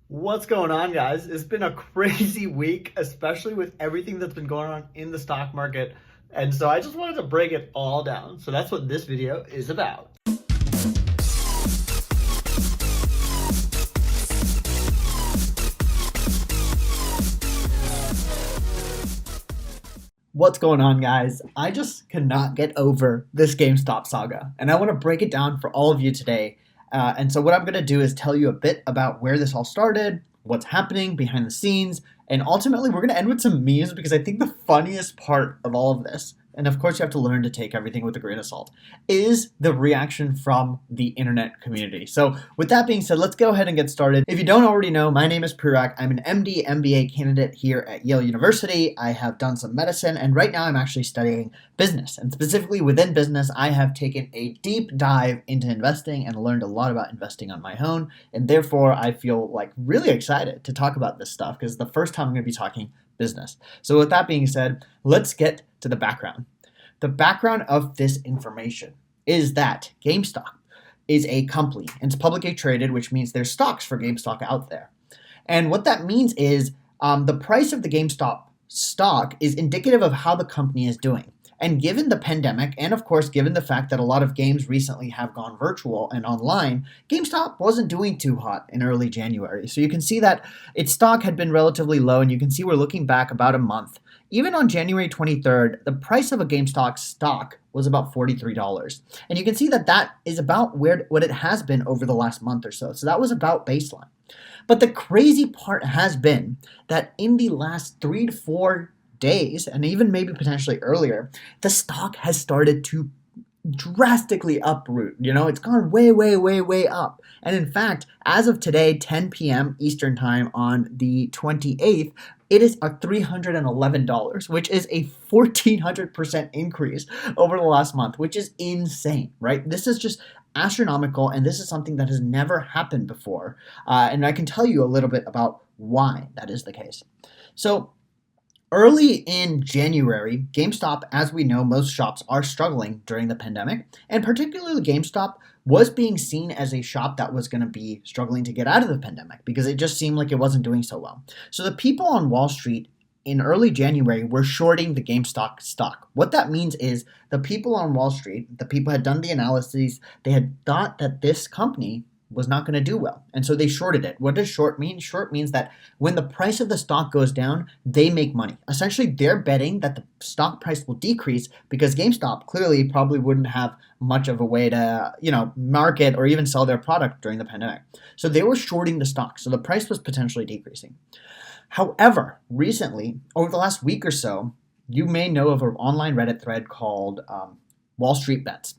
What's going on, guys? It's been a crazy week, especially with everything that's been going on in the stock market. And so I just wanted to break it all down. So that's what this video is about. What's going on, guys? I just cannot get over this GameStop saga, and I want to break it down for all of you today. And so, what I'm going to do is tell you a bit about where this all started, what's happening behind the scenes, and ultimately, we're going to end with some memes because I think the funniest part of all of this, and of course, you have to learn to take everything with a grain of salt, is the reaction from the internet community. So, with that being said, let's go ahead and get started. If you don't already know, my name is Prerak. I'm an MD-MBA candidate here at Yale University. I have done some medicine, and right now I'm actually studying business. And specifically within business, I have taken a deep dive into investing and learned a lot about investing on my own. And therefore, I feel like really excited to talk about this stuff because it's the first time I'm going to be talking business. So with that being said, let's get to the background. The background of this information is that GameStop is a company and it's publicly traded, which means there's stocks for GameStop out there. And what that means is the price of the GameStop stock is indicative of how the company is doing. And given the pandemic, and of course, given the fact that a lot of games recently have gone virtual and online, GameStop wasn't doing too hot in early January. So you can see that its stock had been relatively low, and you can see we're looking back about a month. Even on January 23rd, the price of a GameStop stock was about $43. And you can see that that is about what it has been over the last month or so. So that was about baseline. But the crazy part has been that in the last 3 to 4 days, and even maybe potentially earlier, the stock has started to drastically uproot. It's gone way, way, way, way up. And in fact, as of today, 10 p.m. Eastern Time on the 28th, it is at $311, which is a 1,400% increase over the last month, which is insane, right? This is just astronomical, and this is something that has never happened before. And I can tell you a little bit about why that is the case. So, early in January, GameStop, as we know, most shops are struggling during the pandemic, and particularly GameStop was being seen as a shop that was going to be struggling to get out of the pandemic because it just seemed like it wasn't doing so well. So the people on Wall Street in early January were shorting the GameStop stock. What that means is the people on Wall Street, the people had done the analyses, they had thought that this company was not going to do well. And so they shorted it. What does short mean? Short means that when the price of the stock goes down, they make money. Essentially, they're betting that the stock price will decrease because GameStop clearly probably wouldn't have much of a way to, market or even sell their product during the pandemic. So they were shorting the stock. So the price was potentially decreasing. However, recently, over the last week or so, you may know of an online Reddit thread called Wall Street Bets.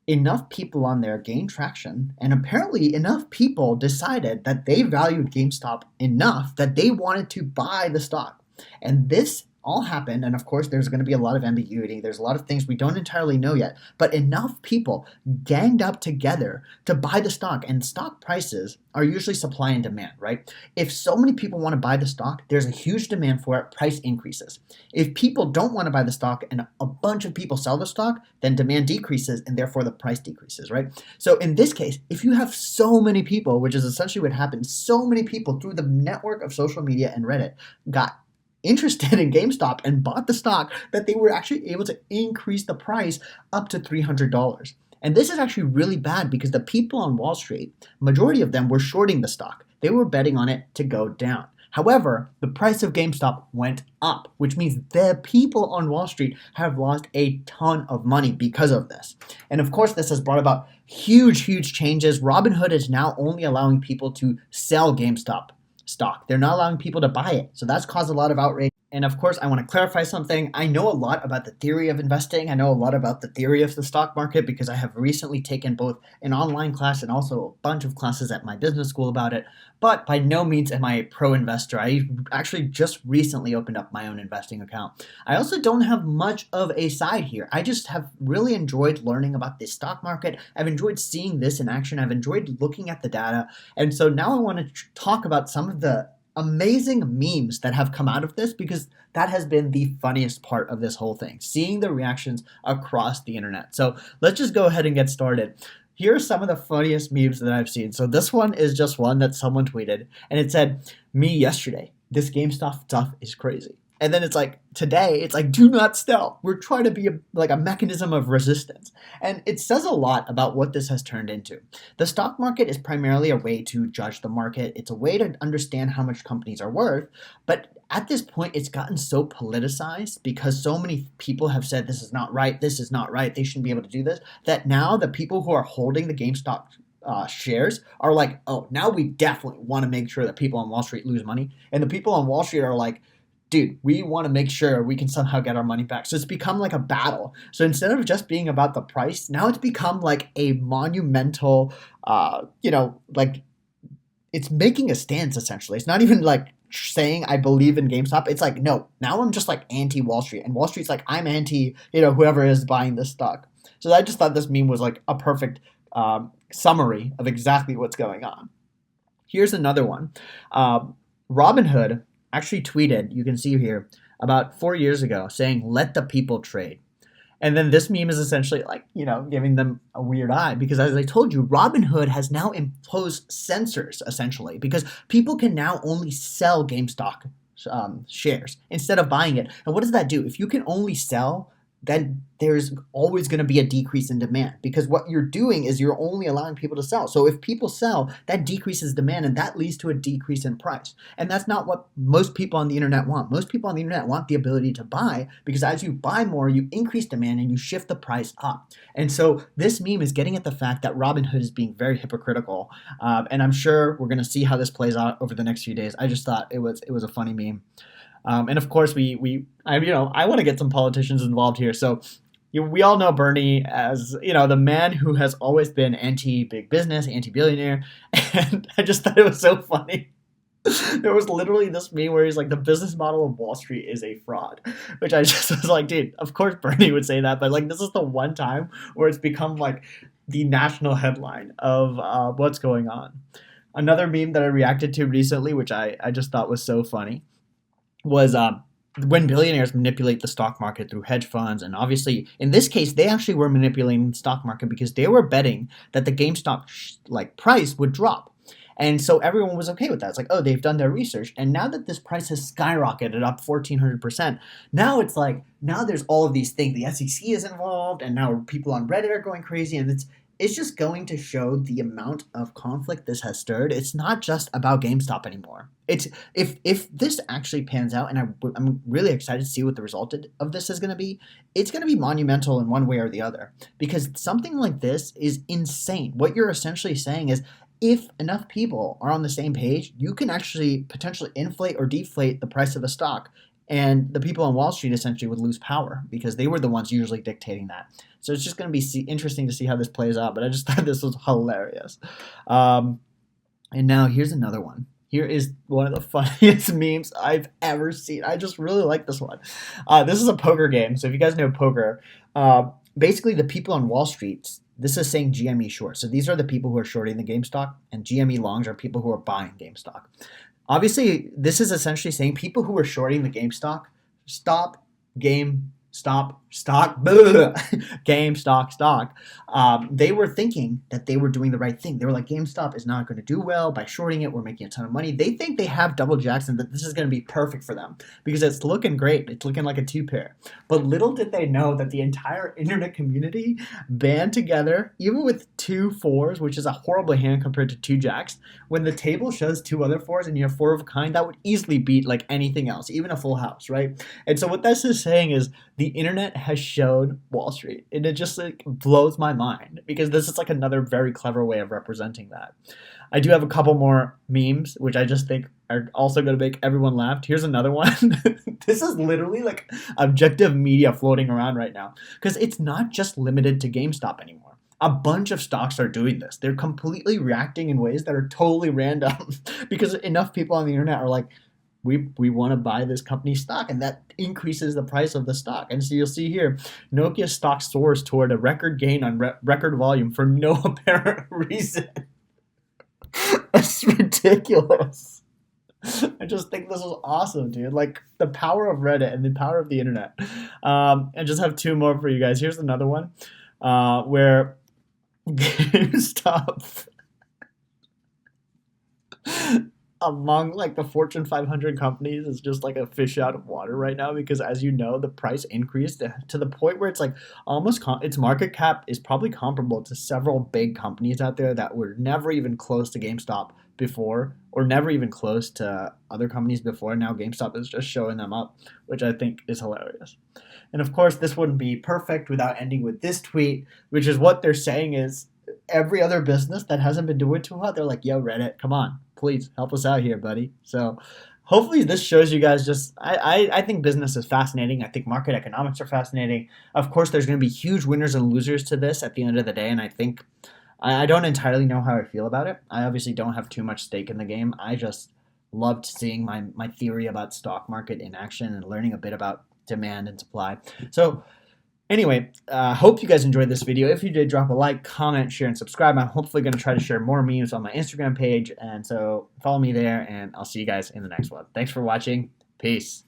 Enough people on there gained traction, and apparently enough people decided that they valued GameStop enough that they wanted to buy the stock. And this all happened, and of course there's going to be a lot of ambiguity. There's a lot of things we don't entirely know yet, but enough people ganged up together to buy the stock, and stock prices are usually supply and demand, right? If so many people want to buy the stock, there's a huge demand for it, price increases. If people don't want to buy the stock and a bunch of people sell the stock, then demand decreases and therefore the price decreases, right? So in this case, if you have so many people, which is essentially what happened, so many people through the network of social media and Reddit got interested in GameStop and bought the stock that they were actually able to increase the price up to $300. And this is actually really bad because the people on Wall Street, majority of them were shorting the stock. They were betting on it to go down. However, the price of GameStop went up, which means the people on Wall Street have lost a ton of money because of this. And of course, this has brought about huge, huge changes. Robinhood is now only allowing people to sell GameStop stock. They're not allowing people to buy it. So that's caused a lot of outrage. And of course, I want to clarify something. I know a lot about the theory of investing. I know a lot about the theory of the stock market because I have recently taken both an online class and also a bunch of classes at my business school about it. But by no means am I a pro investor. I actually just recently opened up my own investing account. I also don't have much of a side here. I just have really enjoyed learning about the stock market. I've enjoyed seeing this in action. I've enjoyed looking at the data. And so now I want to talk about some of the amazing memes that have come out of this because that has been the funniest part of this whole thing, seeing the reactions across the internet. So let's just go ahead and get started. here are some of the funniest memes that I've seen. So this one is just one that someone tweeted, and it said, "Me yesterday. This GameStop stuff is crazy." And then it's like today, it's like, "Do not sell. We're trying to be like a mechanism of resistance." And it says a lot about what this has turned into. The stock market is primarily a way to judge the market. It's a way to understand how much companies are worth. But at this point, it's gotten so politicized because so many people have said this is not right, this is not right, they shouldn't be able to do this, that now the people who are holding the GameStop shares are like, oh, now we definitely want to make sure that people on Wall Street lose money. And the people on Wall Street are like, dude, we want to make sure we can somehow get our money back. So it's become like a battle. So instead of just being about the price, now it's become like a monumental, like it's making a stance essentially. It's not even like saying I believe in GameStop. It's like, no, now I'm just like anti Wall Street. And Wall Street's like, I'm anti, whoever is buying this stock. So I just thought this meme was like a perfect summary of exactly what's going on. Here's another one. Robinhood actually tweeted, you can see here, about 4 years ago saying, "Let the people trade." And then this meme is essentially like, giving them a weird eye because, as I told you, Robinhood has now imposed censors essentially because people can now only sell GameStop shares instead of buying it. And what does that do? If you can only sell, then there's always going to be a decrease in demand because what you're doing is you're only allowing people to sell. So if people sell, that decreases demand and that leads to a decrease in price. And that's not what most people on the internet want. Most people on the internet want the ability to buy because as you buy more, you increase demand and you shift the price up. And so this meme is getting at the fact that Robinhood is being very hypocritical. And I'm sure we're going to see how this plays out over the next few days. I just thought it was a funny meme. And of course, I want to get some politicians involved here. So we all know Bernie as, the man who has always been anti-big business, anti-billionaire. And I just thought it was so funny. There was literally this meme where he's like, the business model of Wall Street is a fraud, which I just was like, dude, of course Bernie would say that. But like, this is the one time where it's become like the national headline of what's going on. Another meme that I reacted to recently, which I just thought was so funny, was when billionaires manipulate the stock market through hedge funds. And obviously, in this case, they actually were manipulating the stock market because they were betting that the GameStop price would drop. And so everyone was okay with that. It's like, oh, they've done their research. And now that this price has skyrocketed up 1,400%, now it's like, now there's all of these things. The SEC is involved, and now people on Reddit are going crazy. And it's just going to show the amount of conflict this has stirred. It's not just about GameStop anymore. It's if this actually pans out, and I'm really excited to see what the result of this is going to be, it's going to be monumental in one way or the other. Because something like this is insane. What you're essentially saying is, if enough people are on the same page, you can actually potentially inflate or deflate the price of a stock. And the people on Wall Street essentially would lose power because they were the ones usually dictating that. So it's just going to be interesting to see how this plays out. But I just thought this was hilarious. And now here's another one. Here is one of the funniest memes I've ever seen. I just really like this one. This is a poker game. So if you guys know poker, basically the people on Wall Street, this is saying GME short. So these are the people who are shorting the GameStop, and GME longs are people who are buying GameStop. Obviously, this is essentially saying people who were shorting the GameStop, GameStop stock, they were thinking that they were doing the right thing. They were like, GameStop is not going to do well by shorting it. We're making a ton of money. They think they have double jacks and that this is going to be perfect for them because it's looking great. It's looking like a two-pair. But little did they know that the entire internet community band together, even with 2 4s, which is a horrible hand compared to 2 jacks. When the table shows 2 other 4s and you have 4 of a kind, that would easily beat like anything else, even a full house, right? And so what this is saying is the internet has shown Wall Street, and it just like blows my mind because this is like another very clever way of representing that. I do have a couple more memes, which I just think are also going to make everyone laugh. Here's another one. This is literally like objective media floating around right now because it's not just limited to GameStop anymore. A bunch of stocks are doing this. They're completely reacting in ways that are totally random because enough people on the internet are like, we want to buy this company's stock, and that increases the price of the stock. And so you'll see here, Nokia stock soars toward a record gain on record volume for no apparent reason. That's ridiculous. I just think this was awesome, dude. Like the power of Reddit and the power of the internet. And just have 2 more for you guys. Here's another one where GameStop among like the Fortune 500 companies is just like a fish out of water right now because as you know, the price increased to the point where it's like almost its market cap is probably comparable to several big companies out there that were never even close to GameStop before or never even close to other companies before. Now GameStop is just showing them up, which I think is hilarious. And of course, this wouldn't be perfect without ending with this tweet, which is what they're saying is every other business that hasn't been doing too well, they're like, yo, Reddit, come on, please help us out here, buddy. So hopefully this shows you guys just I think business is fascinating. I think market economics are fascinating. Of course, there's going to be huge winners and losers to this at the end of the day, and I think I don't entirely know how I feel about it. I obviously don't have too much stake in the game. I just loved seeing my theory about stock market in action and learning a bit about demand and supply. So anyway, hope you guys enjoyed this video. If you did, drop a like, comment, share, and subscribe. I'm hopefully going to try to share more memes on my Instagram page. And so follow me there, and I'll see you guys in the next one. Thanks for watching. Peace.